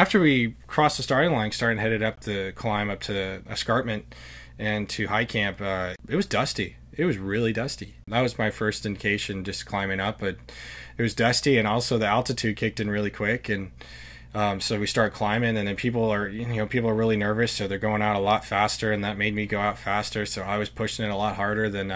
After we crossed the starting line, started headed up the climb up to escarpment and to high camp, it was dusty. It was really dusty. That was my first indication, just climbing up, but it was dusty, and also the altitude kicked in really quick, and so we start climbing, and then people are really nervous, so they're going out a lot faster, and that made me go out faster. So I was pushing it a lot harder than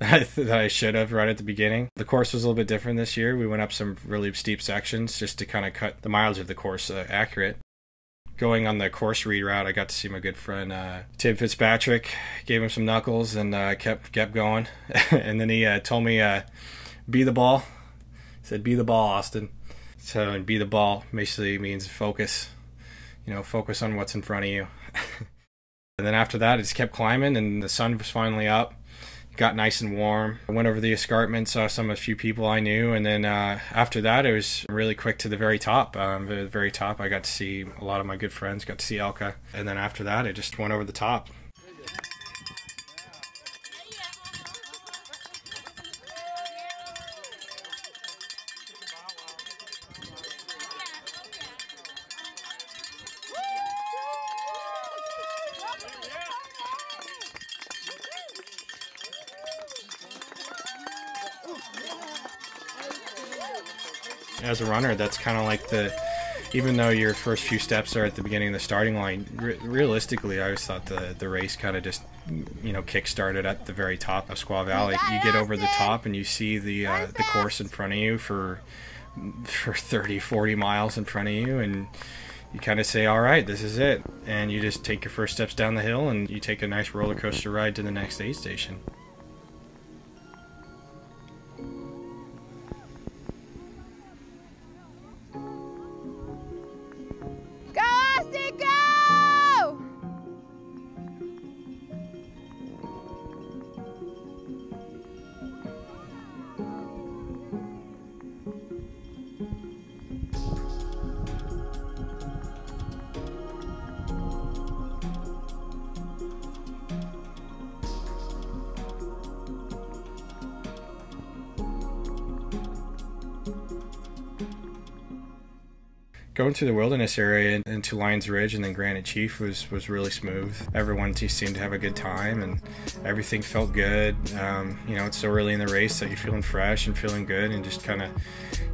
that I should have right at the beginning. The course was a little bit different this year. We went up some really steep sections just to kind of cut the mileage of the course accurate. Going on the course reroute, I got to see my good friend Tim Fitzpatrick. Gave him some knuckles and kept going. And then he told me, "Be the ball." He said, "Be the ball, Austin." So, and be the ball basically means focus. Focus on what's in front of you. And then after that, I just kept climbing, and the sun was finally up. It got nice and warm. I went over the escarpment, saw a few people I knew, and then after that, it was really quick to the very top. The very top, I got to see a lot of my good friends, got to see Elka. And then after that, I just went over the top. As a runner, that's kind of like even though your first few steps are at the beginning of the starting line, realistically, I always thought the race kind of just, kick-started at the very top of Squaw Valley. You get over the top and you see the course in front of you for 30, 40 miles in front of you, and you kind of say, all right, this is it. And you just take your first steps down the hill, and you take a nice roller coaster ride to the next aid station. Going through the wilderness area into Lions Ridge and then Granite Chief was really smooth. Everyone just seemed to have a good time, and everything felt good. It's so early in the race that you're feeling fresh and feeling good, and just kind of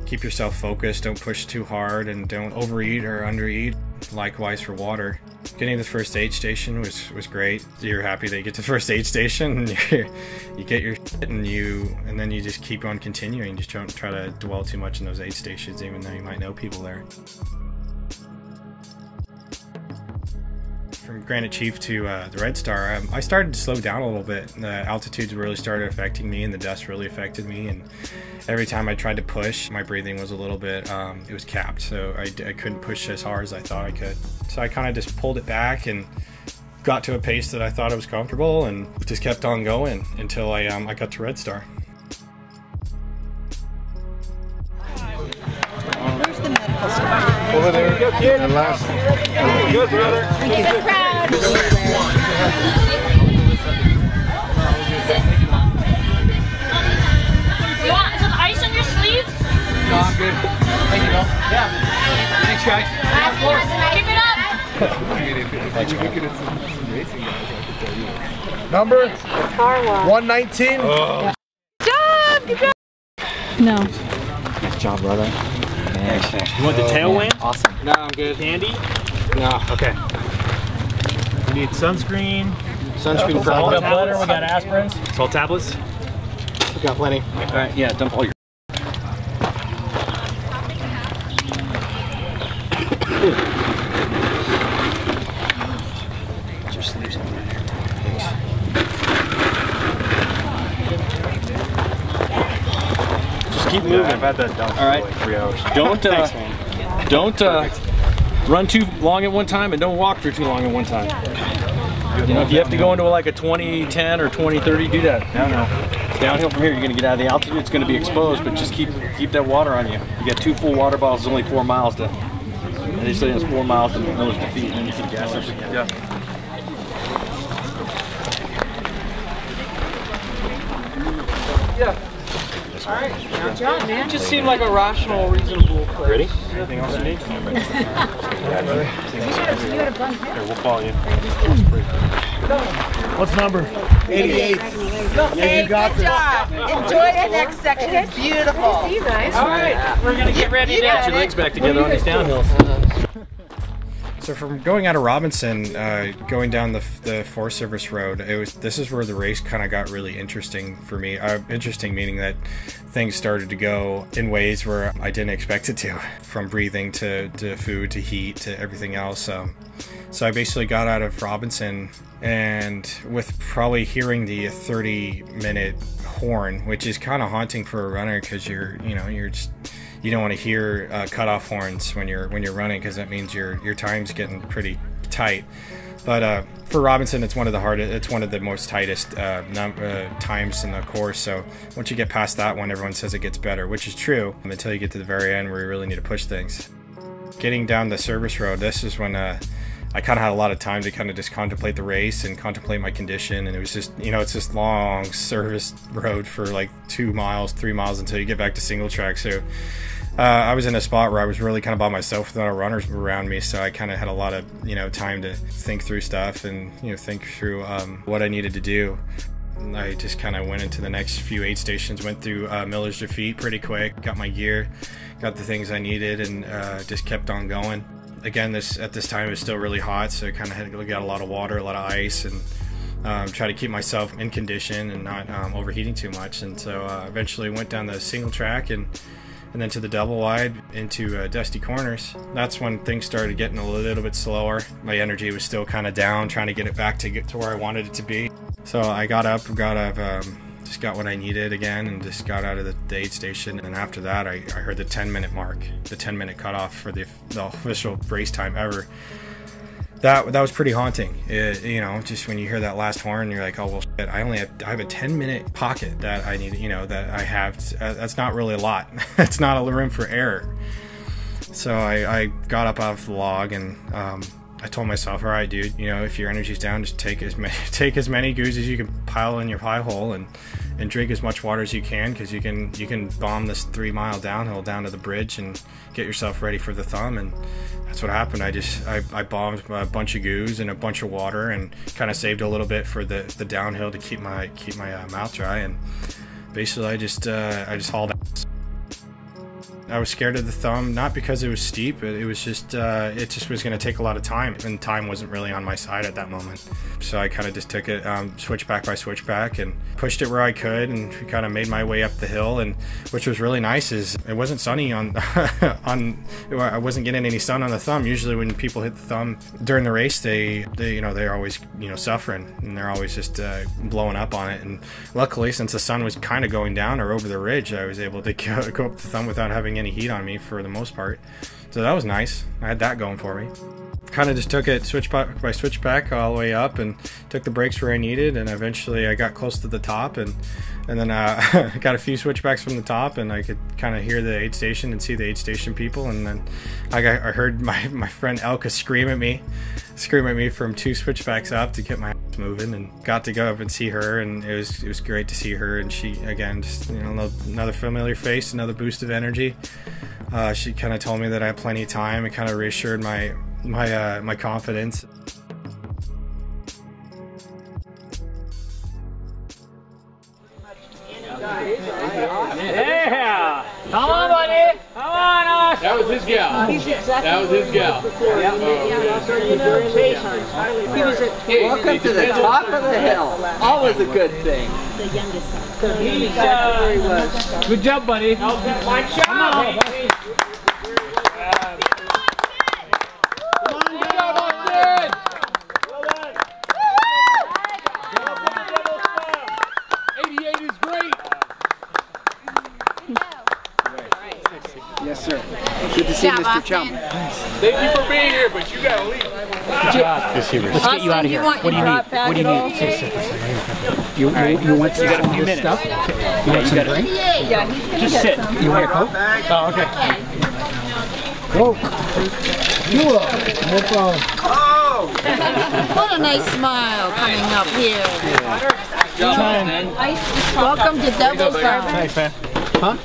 keep yourself focused. Don't push too hard, and don't overeat or undereat. Likewise for water. Getting to the first aid station was great. You're happy that you get to the first aid station, and you get your shit, and then you just keep on continuing. Just don't try to dwell too much in those aid stations, even though you might know people there. From Granite Chief to the Red Star, I started to slow down a little bit. The altitudes really started affecting me, and the dust really affected me, and every time I tried to push, my breathing was a little bit, it was capped, so I couldn't push as hard as I thought I could. So I kind of just pulled it back and got to a pace that I thought I was comfortable, and just kept on going until I got to Red Star. Over there. Good, kid. And last. Good, brother. Thank you. Proud. You want some ice on your sleeves? No, I'm good. Thank you, Bill. Yeah. Thanks, guys. Keep it up. Number 119. Good job. Good job. No. Nice job, brother. You want the tailwind? Awesome. No, I'm good. Candy? No. Okay. We need sunscreen. Sunscreen for all all. We got aspirins. Salt tablets. We got plenty. All right, yeah, dump all your. Put your sleeves in there. Just keep moving. I've had that done all right. for like 3 hours. Don't run too long at one time, and don't walk for too long at one time. If you have to go into like a 20-10 or 20-30, do that. Downhill. Downhill from here, you're going to get out of the altitude. It's going to be exposed, but just keep that water on you. You got 2 full water bottles. It's only 4 miles to. And they say it's 4 miles to nose to feet, and then you can gas up again. Yeah. Yeah. Good job, man. You just seem like a rational, reasonable player. Ready? Anything else you need? You had a bun here. Here, we'll follow you. What's number? 88. Okay, you got good job. Enjoy the next section. It's beautiful. See you guys. All right, we're gonna get ready to get your legs back together on these downhills. So from going out of Robinson, going down the Forest Service Road, this is where the race kind of got really interesting for me. Interesting meaning that things started to go in ways where I didn't expect it to, from breathing to food to heat to everything else. So I basically got out of Robinson, and with probably hearing the 30-minute horn, which is kind of haunting for a runner because you don't want to hear cutoff horns when you're running, because that means your time's getting pretty tight. But for Robinson, it's one of the most tightest times in the course. So once you get past that one, everyone says it gets better, which is true until you get to the very end where you really need to push things. Getting down the service road, this is when I kind of had a lot of time to kind of just contemplate the race and contemplate my condition. And it was just, it's this long service road for like 2 miles, 3 miles until you get back to single track. So I was in a spot where I was really kind of by myself with no runners around me. So I kind of had a lot of, time to think through stuff and, think through what I needed to do. I just kind of went into the next few aid stations, went through Miller's Defeat pretty quick, got my gear, got the things I needed, and just kept on going. Again, at this time it was still really hot, so I kind of had to get a lot of water, a lot of ice, and try to keep myself in condition and not overheating too much. And so eventually went down the single track and then to the double wide into Dusty Corners. That's when things started getting a little bit slower. My energy was still kind of down, trying to get it back to where I wanted it to be. So I got up, just got what I needed again, and just got out of the aid station. And after that, I heard the 10-minute mark, the 10-minute cutoff for the official race time ever. That was pretty haunting. Just when you hear that last horn, you're like, oh well, shit, I have a 10-minute pocket that I need, that I have. That's not really a lot. It's not a room for error. So I got up out of the log and I told myself, all right, dude, if your energy's down, just take as many goos as you can pile in your pie hole and drink as much water as you can, because you can bomb this 3-mile downhill down to the bridge and get yourself ready for the thumb. And that's what happened. I bombed a bunch of goos and a bunch of water and kind of saved a little bit for the downhill to keep my mouth dry. And basically I just hauled out. I was scared of the thumb, not because it was steep, but it was just was going to take a lot of time, and time wasn't really on my side at that moment. So I kind of just took it switchback by switchback and pushed it where I could, and kind of made my way up the hill. And which was really nice is it wasn't sunny on I wasn't getting any sun on the thumb. Usually when people hit the thumb during the race, they're always suffering, and they're always just blowing up on it. And luckily, since the sun was kind of going down or over the ridge, I was able to go up the thumb without having any heat on me for the most part. So that was nice. I had that going for me. Kind of just took it switchback by switchback all the way up and took the brakes where I needed, and eventually I got close to the top, and then got a few switchbacks from the top, and I could kind of hear the aid station and see the aid station people. And then I heard my friend Elka scream at me from 2 switchbacks up to get my ass moving, and got to go up and see her, and it was great to see her. And she, again, just another familiar face, another boost of energy. She kind of told me that I had plenty of time, and kind of reassured my confidence. Yeah! Come on, buddy! Come on, Austin! That was his gal. That was his gal. Welcome to the top of the hill. Always a good thing. The youngest son. Good job, buddy. Mike, come on. Yes, sir. Good to see Mr. Chum. Thank you for being here, but you gotta leave. Let's get you out of here. What do you need? What do you need? You want some of this stuff? You want some drink? Yeah, he's gonna Just sit. You want a Coke? Oh, okay. Coke. No problem. What a nice smile coming up here. Welcome to Devil's Garden. Thanks, man. Huh?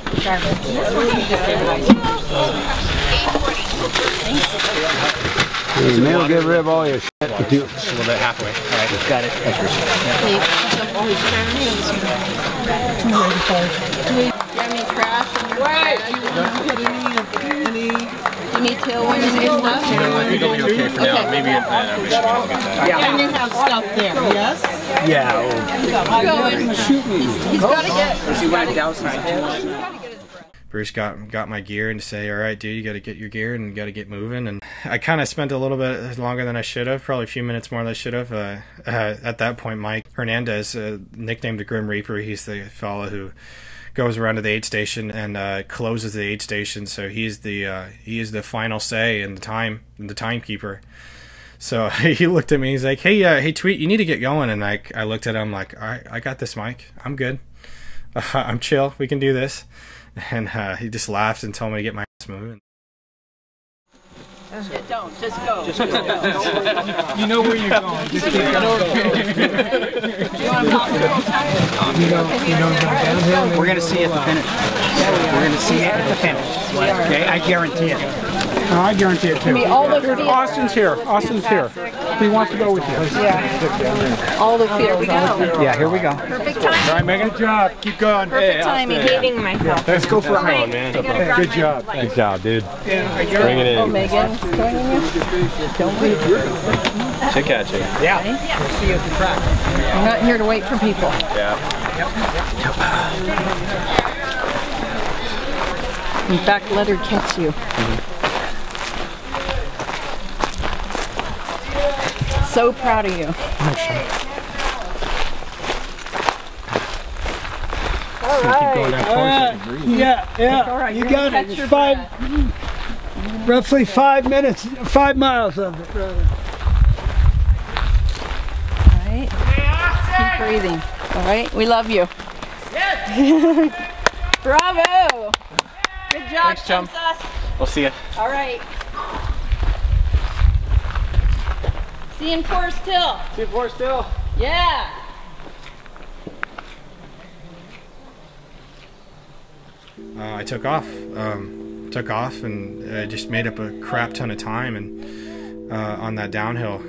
Neil, give Rib all your shit. Just a little bit halfway. All right, got it. That's yours. You need tailwind and stuff? I think it'll be okay for now. Maybe in Michigan I'll get that. Yeah. And you have stuff there, yes? Yeah. He's got to get. Bruce got my gear and to say, all right, dude, you got to get your gear and you got to get moving. And I kind of spent a little bit longer than I should have, probably a few minutes more than I should have. At that point, Mike Hernandez, nicknamed the Grim Reaper, he's the fellow who goes around to the aid station and closes the aid station. So he is the final say in the timekeeper. So he looked at me. He's like, hey, Tweet, you need to get going. And I looked at him like, all right, I got this, Mike. I'm good. I'm chill. We can do this. And he just laughed and told me to get my ass moving. Don't, just go. You know where you're going. Just keep going. We're going to see at the finish. We're going to see it at the finish. Okay, I guarantee it. I guarantee it too. Austin's here. Austin's here. He wants to go with you. Yeah. All the fields. Yeah, here we go. Perfect timing. All right, Megan. Good job. Keep going. Perfect timing. Hating myself. Let's go for a ride. Man. Good job. Good job, dude. Bring it in. Oh, Megan. Joining you? Don't leave. Check out you. Yeah. We'll see you at the track. I'm not here to wait for people. Yeah. In fact, let her catch you. So proud of you. All right. Yeah. You got it. Roughly 5 minutes, 5 miles of it, rather. All right. Keep breathing. All right. We love you. Yes. Bravo. Good job, Thanks, chum. Princess. We'll see you. All right. See you in Forest Hill. See you, Forest Hill. Yeah. I took off. And I just made up a crap ton of time and on that downhill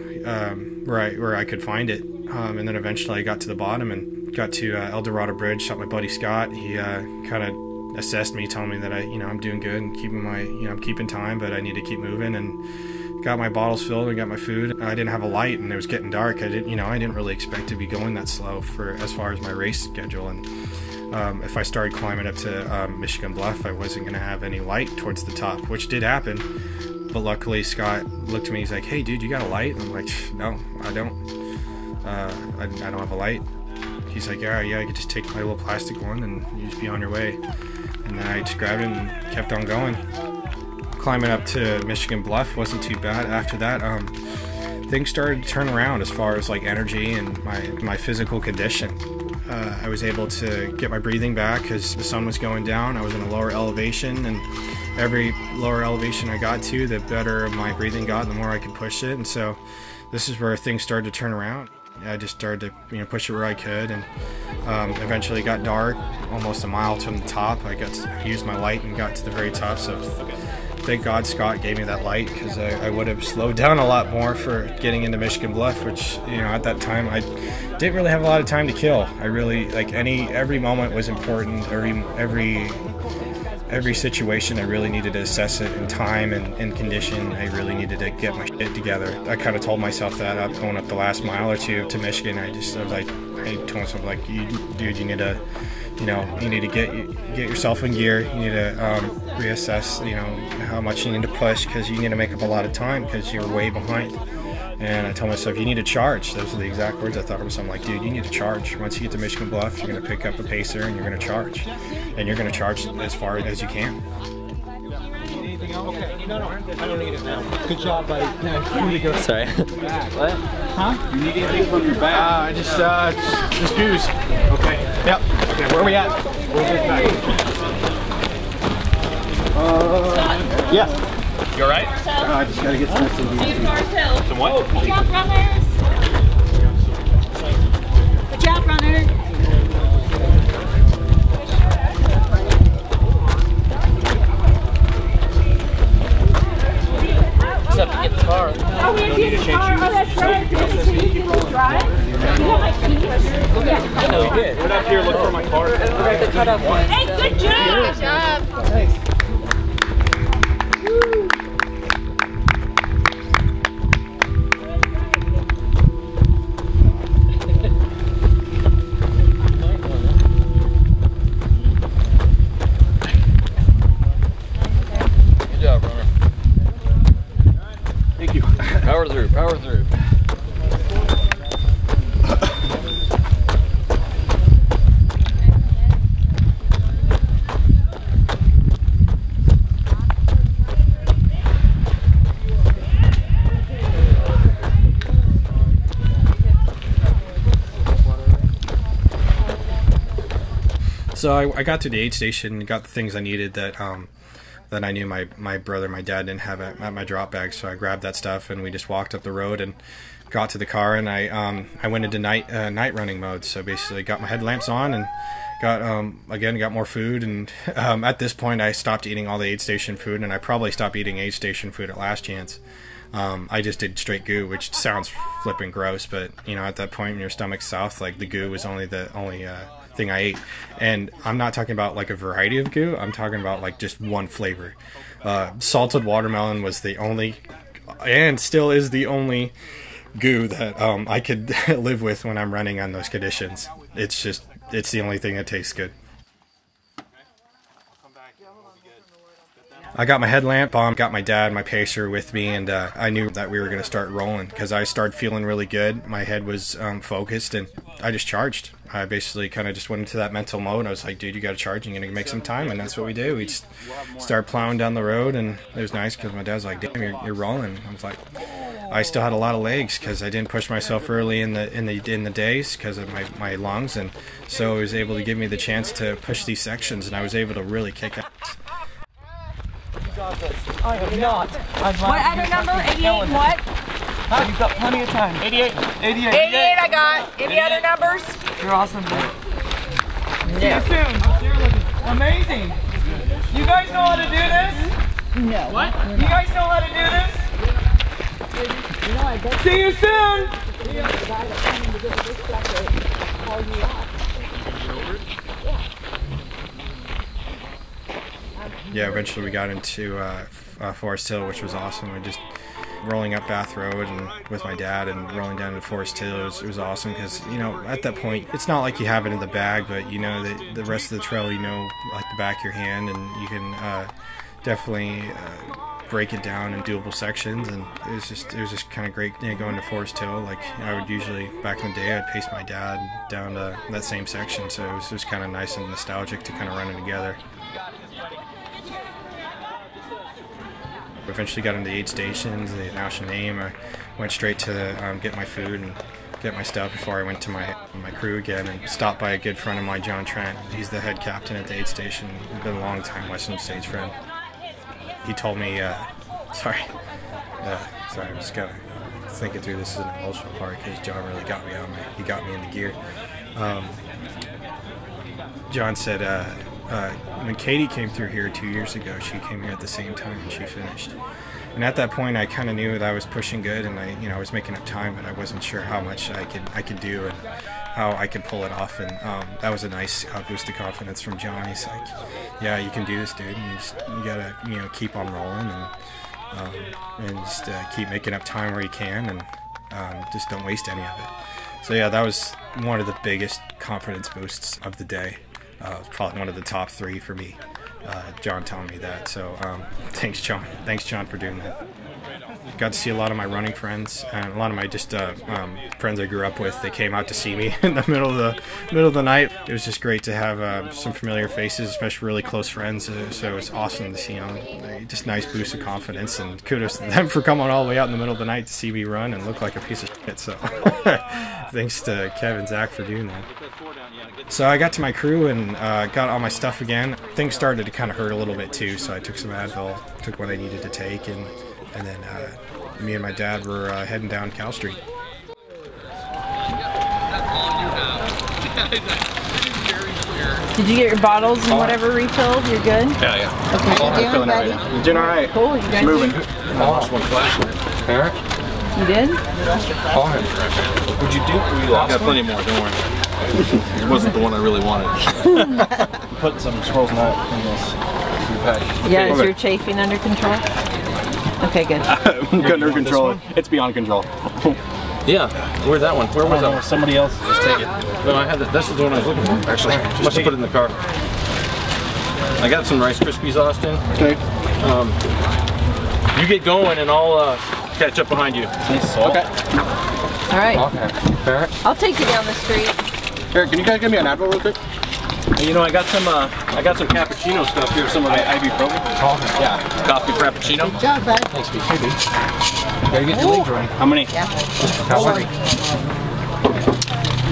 where I could find it. And then eventually I got to the bottom and got to El Dorado Bridge. Shot my buddy Scott. He kind of assessed me, telling me that I'm doing good and I'm keeping time, but I need to keep moving. And got my bottles filled and got my food. I didn't have a light and it was getting dark. I didn't really expect to be going that slow for as far as my race schedule. And if I started climbing up to Michigan Bluff, I wasn't going to have any light towards the top, which did happen. But luckily, Scott looked at me. He's like, "Hey, dude, you got a light?" And I'm like, "No, I don't. I don't have a light." He's like, "Yeah, I could just take my little plastic one and you just be on your way." And then I just grabbed it and kept on going. Climbing up to Michigan Bluff wasn't too bad. After that, things started to turn around as far as like energy and my physical condition. I was able to get my breathing back because the sun was going down. I was in a lower elevation, and every lower elevation I got to, the better my breathing got, the more I could push it. And so this is where things started to turn around. I just started to push it where I could, and eventually it got dark, almost a mile from the top. I got to use my light and got to the very top. So thank God Scott gave me that light, because I would have slowed down a lot more for getting into Michigan Bluff, which at that time I didn't really have a lot of time to kill. I really every moment was important. Every situation I really needed to assess it in time and in condition. I really needed to get my shit together. I kind of told myself that up going up the last mile or two to Michigan. I told myself, like, dude, you need to, you need to get yourself in gear. You need to reassess, how much you need to push, because you need to make up a lot of time because you're way behind. And I told myself, you need to charge. Those are the exact words I thought of myself. I'm like, dude, you need to charge. Once you get to Michigan Bluff, you're going to pick up a pacer and you're going to charge. And you're going to charge as far as you can. Anything else? Okay. No, I don't need it now. Good job, buddy. Sorry. What? Huh? You need anything from your bag? Just booze. Okay. Yep. Okay, where are we at? We're just back. Yeah. You alright? I just gotta get some. See you Forest Hill. Some what? Good job, runners. Good job, runners. up here, look for my car. Hey, good job! Good job! Thanks. Good job, runner. Thank you. Power through, power through. So I got to the aid station, got the things I needed that that I knew my brother, my dad didn't have at my drop bag. So I grabbed that stuff and we just walked up the road and got to the car, and I went into night running mode. So basically got my headlamps on and got more food. And at this point I stopped eating all the aid station food, and I probably stopped eating aid station food at last chance. I just did straight goo, which sounds flipping gross, but you know, at that point when your stomach's south, like the goo was only the only thing I ate. And I'm not talking about like a variety of goo, I'm talking about like just one flavor. Salted watermelon was the only, and still is the only, goo that I could live with when I'm running on those conditions. It's the only thing that tastes good. I got my headlamp on, got my dad, my pacer with me, and I knew that we were going to start rolling because I started feeling really good. My head was focused, and I just charged. I basically kind of just went into that mental mode. I was like, dude, you got to charge, you're going to make some time, and that's what we do. We just started plowing down the road, and it was nice because my dad's like, damn, you're rolling. I was like, I still had a lot of legs because I didn't push myself early in the days because of my lungs, and so it was able to give me the chance to push these sections, and I was able to really kick ass. I have not. What other number? 88 what? Huh? You've got plenty of time. 88. 88. 88 I got. Any other numbers? You're awesome, dude. See you soon. Amazing. You guys know how to do this? No. What? You guys know how to do this? See you soon. Yeah, eventually we got into Forest Hill, which was awesome. We just rolling up Bath Road and with my dad and rolling down to Forest Hill. It was awesome because, you know, at that point, it's not like you have it in the bag, but you know the rest of the trail, you know, like the back of your hand, and you can definitely break it down in doable sections. And it was just kind of great, you know, going to Forest Hill. Like I would usually, back in the day, I'd pace my dad down to that same section, so it was kind of nice and nostalgic to kind of run it together. Eventually got into the aid stations, they announced your name. I went straight to get my food and get my stuff before I went to my crew again, and stopped by a good friend of mine, John Trent. He's the head captain at the aid station. He's been a long time Western States friend. He told me, sorry, I'm just kind of thinking through this as an emotional part because John really got me he got me into gear. John said, when Katie came through here 2 years ago, she came here at the same time and she finished. And at that point, I kind of knew that I was pushing good, and I was making up time, but I wasn't sure how much I could do and how I could pull it off. And that was a nice boost of confidence from John. He's like, "Yeah, you can do this, dude. And you gotta, keep on rolling and just keep making up time where you can, and just don't waste any of it." So yeah, that was one of the biggest confidence boosts of the day. Probably one of the top 3 for me. John telling me that. So thanks, John. Thanks, John, for doing that. Got to see a lot of my running friends and a lot of my friends I grew up with. They came out to see me in the middle of the night. It was just great to have some familiar faces, especially really close friends. So it was awesome to see them. Just nice boost of confidence, and kudos to them for coming all the way out in the middle of the night to see me run and look like a piece of shit. So thanks to Kev and Zach for doing that. So I got to my crew and got all my stuff again. Things started to kind of hurt a little bit too, so I took some Advil, took what I needed to take, and then me and my dad were heading down Cal Street. Did you get your bottles and whatever refilled? You're good? Yeah. Okay. I'm feeling all right. You're doing all right. Cool. You guys Moving. good? I lost one flashlight. You did? Fine. What'd you do? We lost. Got plenty more. Don't worry. It wasn't the one I really wanted. Put some squirrel's nut in this pack. Yeah, is your chafing under control? Okay, good. Under control. It's beyond control. Yeah. Where's that one? Where was that one? Somebody else. Just take it. No, I had that. This is the one I was looking for. Actually, must have put it in the car. I got some Rice Krispies, Austin. Okay. You get going, and I'll catch up behind you. Okay. All right. Okay. Fair. I'll take you down the street. Here, can you guys give me an Advil real quick? You know, I got some cappuccino stuff here. Some of my ibuprofen. Yeah. Coffee frappuccino. Good job, bud. Thanks, baby. Gotta get your legs running. How many? Yeah.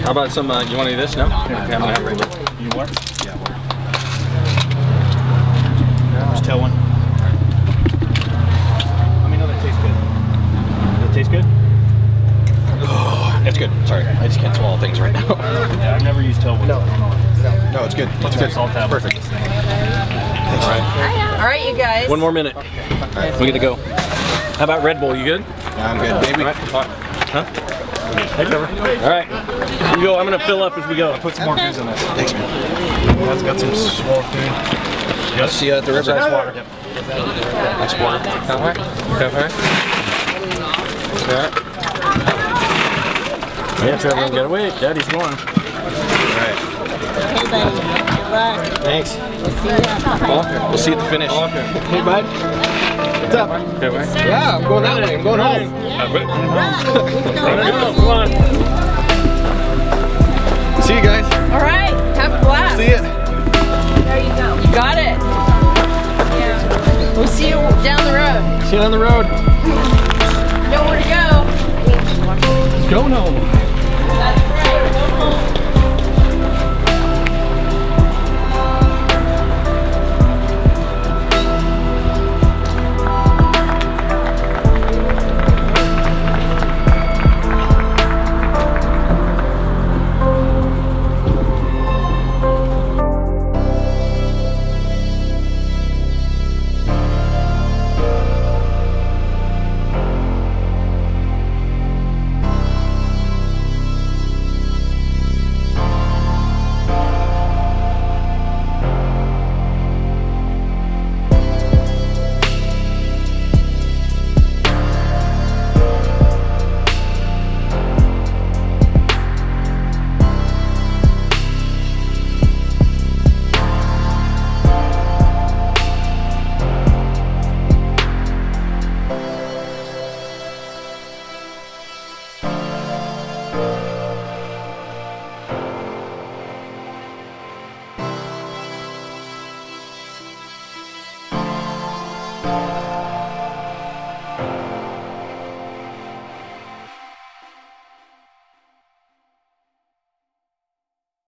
How about some? You want any of this? No. Okay, I'm gonna have it. You want? Yeah. Just tell one. Let me know that tastes good. Does it taste good? It's good. Sorry, I just can't swallow things right now. Yeah, I've never used Tailwind. No, it's good. It's good. Perfect. All right, you guys. One more minute. We get to go. How about Red Bull? You good? I'm good, baby. All right. Huh? Hey, Trevor. All right. You go. I'm gonna fill up as we go. Put some more booze in this. Thanks, man. That's got some swell food. I'll see you at the river. Nice water. Yep. Nice water. Yeah, Trevor, get away. Daddy's going. Hey, buddy. Good luck. Thanks. We'll see you. We'll see you at the finish. Hey, bud. What's up? Yeah, I'm going that way. I'm going home. Come on. See you guys. All right. Have a blast. See ya. There you go. You got it. Yeah. We'll see you down the road. See you on the road. Know where to go. Going home.